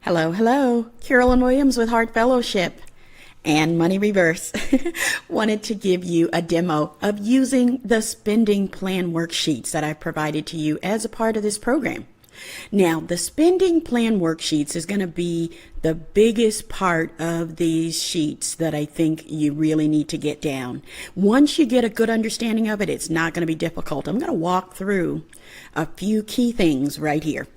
Hello, hello. Carolyn Williams with Heart Fellowship and Money Reverse. Wanted to give you a demo of using the spending plan worksheets that I provided to you as a part of this program. Now, the spending plan worksheets is going to be the biggest part of these sheets that I think you really need to get down. Once you get a good understanding of it, it's not going to be difficult. I'm going to walk through a few key things right here.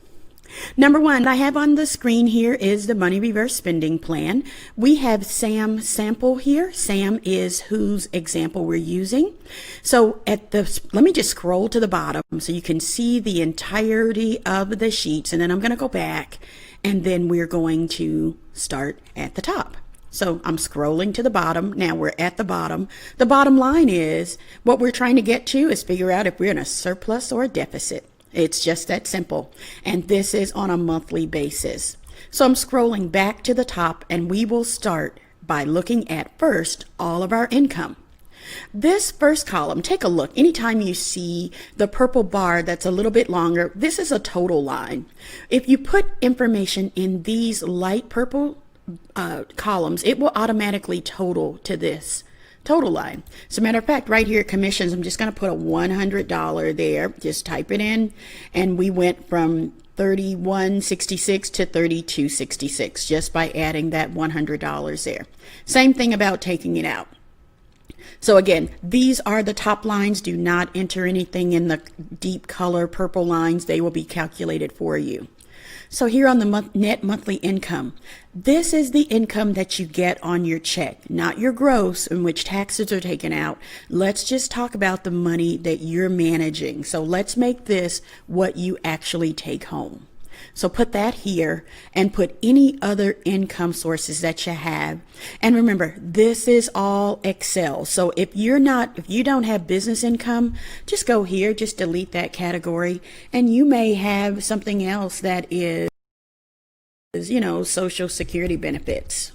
Number one, I have on the screen here is the Money Reverse Spending Plan. We have Sam sample here. Sam is whose example we're using. So let me just scroll to the bottom so you can see the entirety of the sheets, and then I'm going to go back and then we're going to start at the top. So I'm scrolling to the bottom. Now we're at the bottom. The bottom line is what we're trying to get to is figure out if we're in a surplus or a deficit. It's just that simple. And this is on a monthly basis. So I'm scrolling back to the top and we will start by looking at first all of our income. This first column, take a look. Anytime you see the purple bar that's a little bit longer, this is a total line. If you put information in these light purple columns, it will automatically total to this total line. As a matter of fact, right here at commissions, I'm just going to put a $100 there. Just type it in, and we went from $31.66 to $32.66 just by adding that $100 there. Same thing about taking it out. So again, these are the top lines. Do not enter anything in the deep color purple lines. They will be calculated for you. So here on the net monthly income, this is the income that you get on your check, not your gross in which taxes are taken out. Let's just talk about the money that you're managing. So let's make this what you actually take home. So put that here and put any other income sources that you have. And remember, this is all Excel. So if you don't have business income, just go here, just delete that category. And you may have something else that is, Social Security benefits,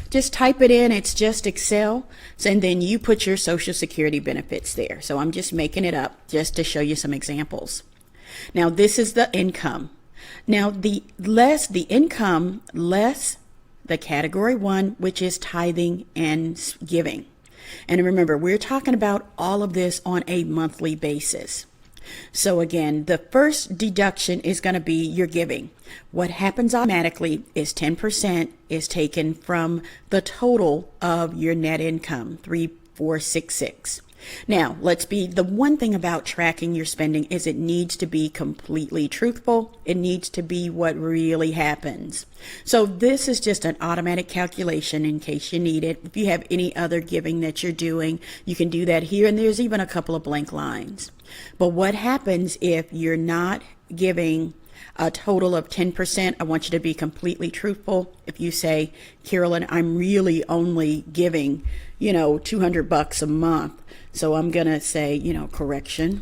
Just type it in. It's just Excel. And then you put your Social Security benefits there. So I'm just making it up just to show you some examples. Now this is the income. Now the income less the category 1, which is tithing and giving. And remember, we're talking about all of this on a monthly basis. So again, the first deduction is going to be your giving. What happens automatically is 10% is taken from the total of your net income, 3,466. Now, the one thing about tracking your spending is it needs to be completely truthful. It needs to be what really happens. So this is just an automatic calculation in case you need it. If you have any other giving that you're doing, you can do that here. And there's even a couple of blank lines. But what happens if you're not giving a total of 10%? I want you to be completely truthful. If you say, Carolyn, I'm really only giving, $200 a month. So I'm going to say, correction.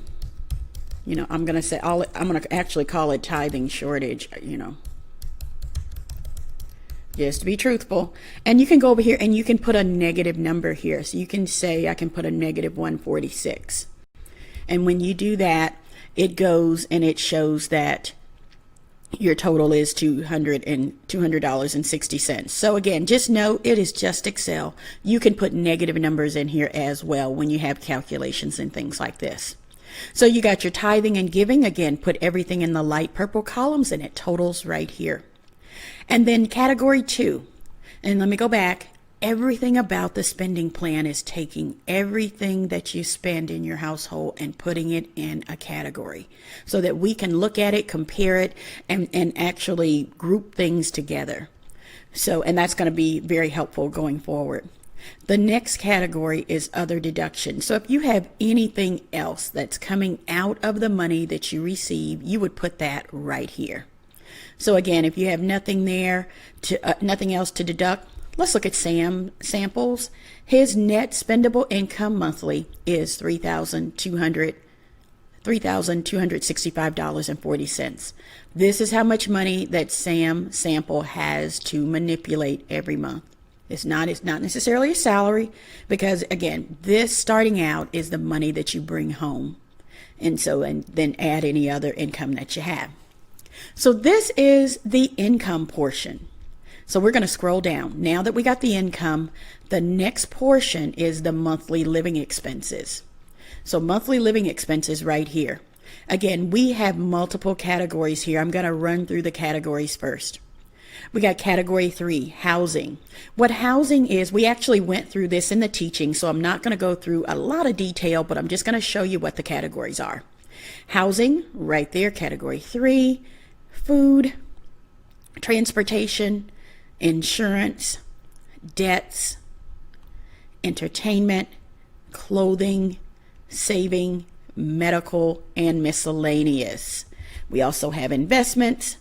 I'm going to say, I'm going to actually call it tithing shortage, just to be truthful. And you can go over here and you can put a negative number here. So you can say, I can put a negative 146. And when you do that, it goes and it shows that your total is $200.60. So again, just know it is just Excel. You can put negative numbers in here as well when you have calculations and things like this. So you got your tithing and giving. Again, put everything in the light purple columns and it totals right here. And then category 2. And let me go back. Everything about the spending plan is taking everything that you spend in your household and putting it in a category so that we can look at it, compare it, and actually group things together. And that's going to be very helpful going forward. The next category is other deductions. So if you have anything else that's coming out of the money that you receive, you would put that right here. So again, if you have nothing there, nothing else to deduct, let's look at Sam samples. His net spendable income monthly is $3,265.40. This is how much money that Sam sample has to manipulate every month. It's not necessarily a salary because again, this starting out is the money that you bring home. And then add any other income that you have. So this is the income portion. So we're going to scroll down. Now that we got the income, the next portion is the monthly living expenses. So monthly living expenses right here. Again, we have multiple categories here. I'm going to run through the categories first. We got category 3, housing. What housing is, we actually went through this in the teaching, so I'm not going to go through a lot of detail, but I'm just going to show you what the categories are. Housing, right there, category 3, food, transportation, insurance, debts, entertainment, clothing, saving, medical, and miscellaneous. We also have investments,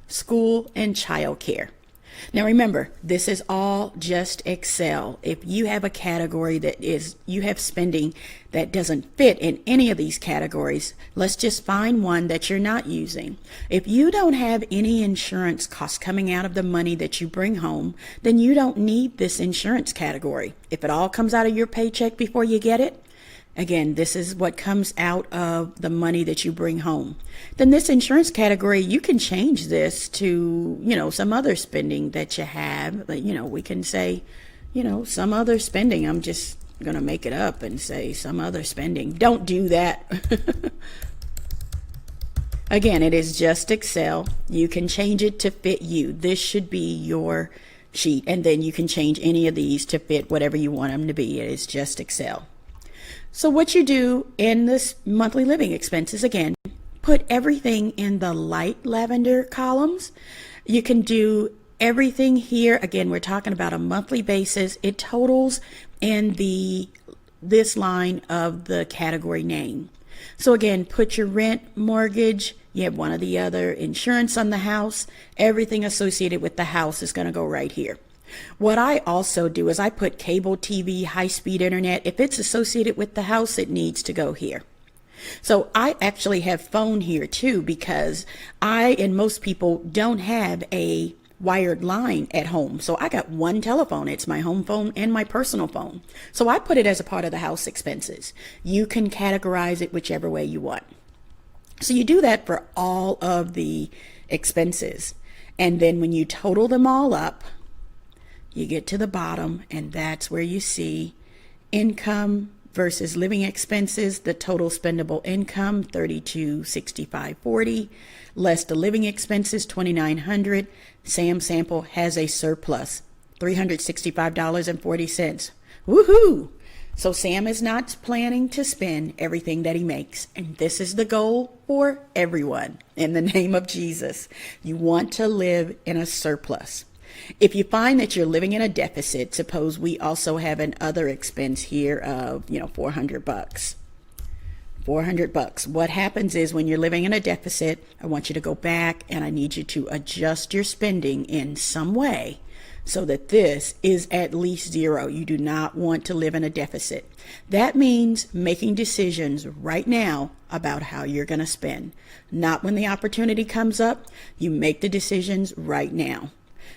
school, and childcare. Now remember, this is all just Excel. If you have a category that you have spending that doesn't fit in any of these categories, let's just find one that you're not using. If you don't have any insurance costs coming out of the money that you bring home, then you don't need this insurance category. If it all comes out of your paycheck before you get it, again, this is what comes out of the money that you bring home. Then this insurance category, you can change this to, some other spending that you have. We can say, some other spending. I'm just going to make it up and say some other spending. Don't do that. Again, it is just Excel. You can change it to fit you. This should be your sheet. And then you can change any of these to fit whatever you want them to be. It is just Excel. So what you do in this monthly living expenses, again, put everything in the light lavender columns. You can do everything here. Again, we're talking about a monthly basis. It totals in this line of the category name. So again, put your rent, mortgage, you have one or the other, insurance on the house, everything associated with the house is going to go right here. What I also do is I put cable TV, high-speed internet. If it's associated with the house, it needs to go here. So I actually have phone here too, because I and most people don't have a wired line at home. So I got one telephone. It's my home phone and my personal phone. So I put it as a part of the house expenses. You can categorize it whichever way you want. So you do that for all of the expenses. And then when you total them all up, you get to the bottom, and that's where you see income versus living expenses. The total spendable income, $3265.40, less the living expenses, $2,900. Sam Sample has a surplus, $365.40. Woohoo! So Sam is not planning to spend everything that he makes, and this is the goal for everyone. In the name of Jesus, you want to live in a surplus. If you find that you're living in a deficit, suppose we also have an other expense here of, $400. $400. What happens is when you're living in a deficit, I want you to go back and I need you to adjust your spending in some way so that this is at least zero. You do not want to live in a deficit. That means making decisions right now about how you're going to spend. Not when the opportunity comes up. You make the decisions right now.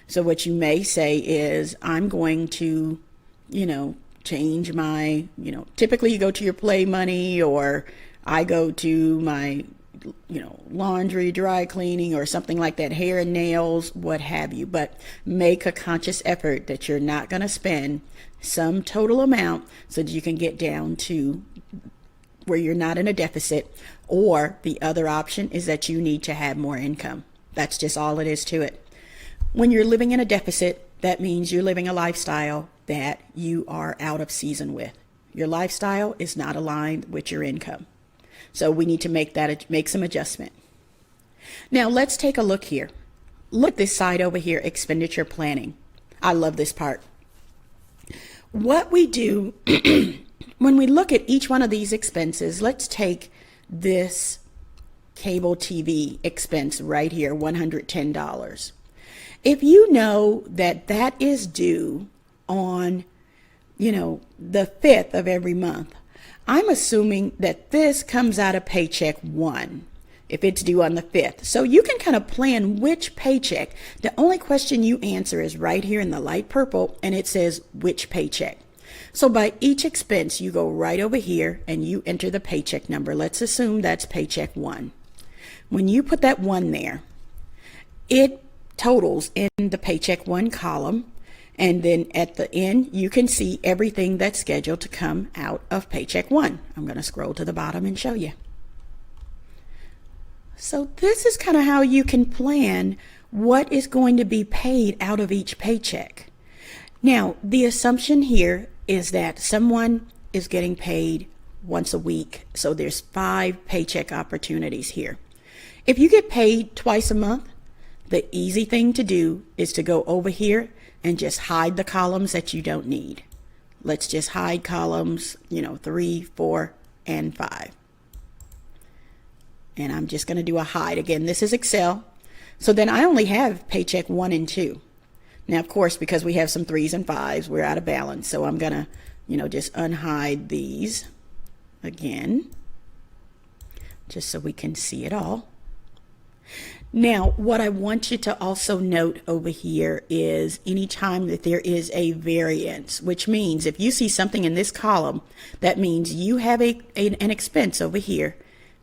So what you may say is, I'm going to, change my, typically you go to your play money, or I go to my, laundry, dry cleaning, or something like that, hair and nails, what have you. But make a conscious effort that you're not going to spend some total amount so that you can get down to where you're not in a deficit. Or the other option is that you need to have more income. That's just all it is to it. When you're living in a deficit, that means you're living a lifestyle that you are out of season with. Your lifestyle is not aligned with your income. So we need to make some adjustment. Now let's take a look here. Look this side over here, expenditure planning. I love this part. What we do when we look at each one of these expenses, let's take this cable TV expense right here, $110. If you know that that is due on, the 5th of every month, I'm assuming that this comes out of paycheck 1 if it's due on the 5th. So you can kind of plan which paycheck. The only question you answer is right here in the light purple, and it says which paycheck. So by each expense, you go right over here and you enter the paycheck number. Let's assume that's paycheck 1. When you put that 1 there, It totals in the paycheck one column, and then at the end you can see everything that's scheduled to come out of paycheck one. I'm going to scroll to the bottom and show you. So this is kind of how you can plan what is going to be paid out of each paycheck. Now, the assumption here is that someone is getting paid once a week, so there's 5 paycheck opportunities here. If you get paid twice a month, the easy thing to do is to go over here and just hide the columns that you don't need. Let's just hide columns, 3, 4, and 5. And I'm just going to do a hide. Again, this is Excel. So then I only have paycheck 1 and 2. Now, of course, because we have some 3s and 5s, we're out of balance. So I'm going to, just unhide these again, just so we can see it all. Now, what I want you to also note over here is anytime that there is a variance, which means if you see something in this column, that means you have an expense over here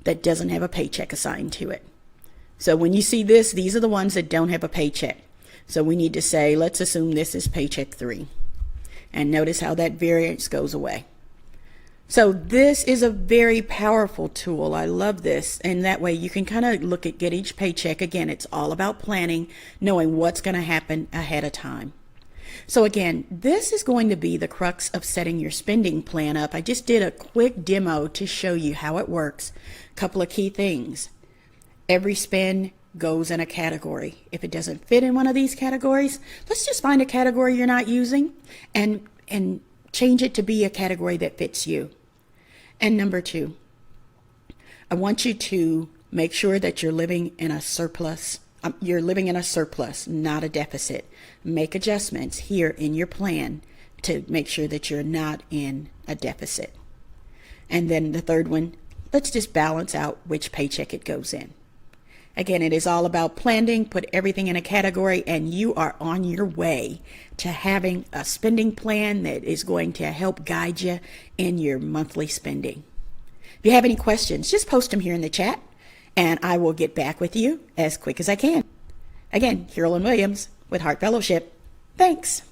that doesn't have a paycheck assigned to it. So when you see this, these are the ones that don't have a paycheck. So we need to say, let's assume this is paycheck 3. And notice how that variance goes away. So this is a very powerful tool. I love this. And that way you can kind of get each paycheck. Again, it's all about planning, knowing what's going to happen ahead of time. So again, this is going to be the crux of setting your spending plan up. I just did a quick demo to show you how it works. A couple of key things. Every spend goes in a category. If it doesn't fit in one of these categories, let's just find a category you're not using and change it to be a category that fits you. And number 2, I want you to make sure that you're living in a surplus. You're living in a surplus, not a deficit. Make adjustments here in your plan to make sure that you're not in a deficit. And then the third one, let's just balance out which paycheck it goes in. Again, it is all about planning, put everything in a category, and you are on your way to having a spending plan that is going to help guide you in your monthly spending. If you have any questions, just post them here in the chat, and I will get back with you as quick as I can. Again, Carolyn Williams with Heart Fellowship. Thanks.